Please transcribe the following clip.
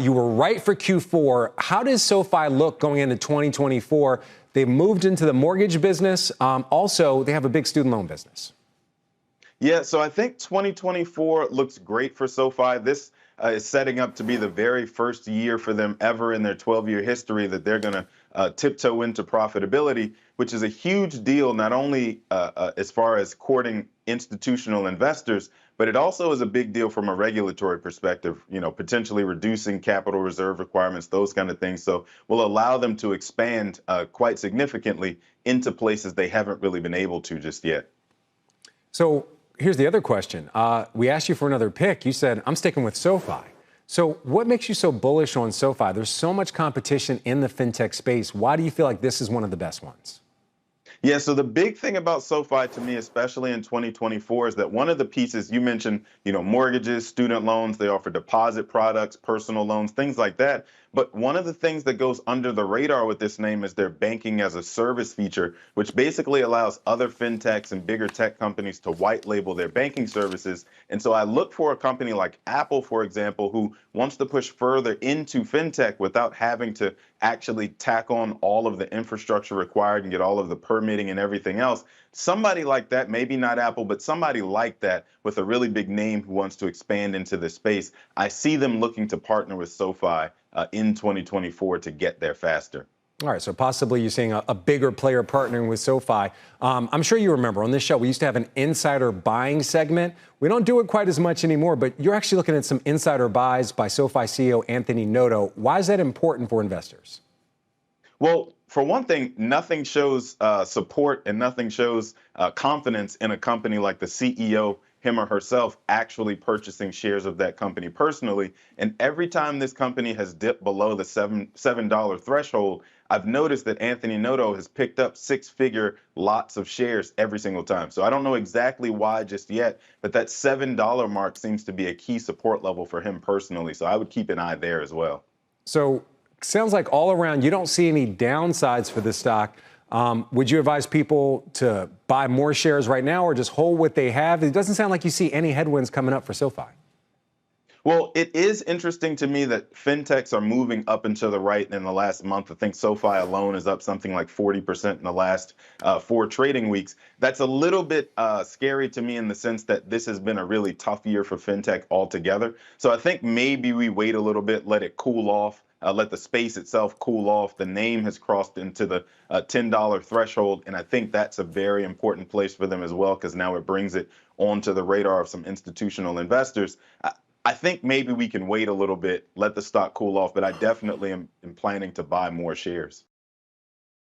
You were right for Q4. How does SoFi look going into 2024? They moved into the mortgage business. Also, they have a big student loan business. Yeah, so I think 2024 looks great for SoFi. This is setting up to be the very first year for them ever in their 12-year history that they're going to tiptoe into profitability, which is a huge deal, not only as far as courting institutional investors, but it also is a big deal from a regulatory perspective, potentially reducing capital reserve requirements, those kind of things. So will allow them to expand quite significantly into places they haven't really been able to just yet. So here's the other question. We asked you for another pick. You said, I'm sticking with SoFi. So what makes you so bullish on SoFi? There's so much competition in the fintech space. Why do you feel like this is one of the best ones? Yeah, so the big thing about SoFi to me, especially in 2024, is that one of the pieces you mentioned, mortgages, student loans, they offer deposit products, personal loans, things like that. But one of the things that goes under the radar with this name is their banking as a service feature, which basically allows other fintechs and bigger tech companies to white label their banking services. And so I look for a company like Apple, for example, who wants to push further into fintech without having to actually tack on all of the infrastructure required and get all of the permitting and everything else. Somebody like that, maybe not Apple, but somebody like that with a really big name who wants to expand into this space, I see them looking to partner with SoFi in 2024 to get there faster. All right, so possibly you're seeing a bigger player partnering with SoFi. I'm sure you remember on this show, we used to have an insider buying segment. We don't do it quite as much anymore, but you're actually looking at some insider buys by SoFi CEO Anthony Noto. Why is that important for investors? Well, for one thing, nothing shows support and nothing shows confidence in a company like the CEO, him or herself, actually purchasing shares of that company personally. And every time this company has dipped below the $7 threshold, I've noticed that Anthony Noto has picked up six-figure lots of shares every single time. So I don't know exactly why just yet, but that $7 mark seems to be a key support level for him personally. So I would keep an eye there as well. So sounds like all around, you don't see any downsides for this stock. Would you advise people to buy more shares right now or just hold what they have? It doesn't sound like you see any headwinds coming up for SoFi. Well, it is interesting to me that fintechs are moving up and to the right in the last month. I think SoFi alone is up something like 40% in the last 4 trading weeks. That's a little bit scary to me in the sense that this has been a really tough year for fintech altogether. So I think maybe we wait a little bit, let it cool off. Let the space itself cool off. The name has crossed into the $10 threshold, and I think that's a very important place for them as well because now it brings it onto the radar of some institutional investors. I think maybe we can wait a little bit, let the stock cool off, but I definitely am planning to buy more shares.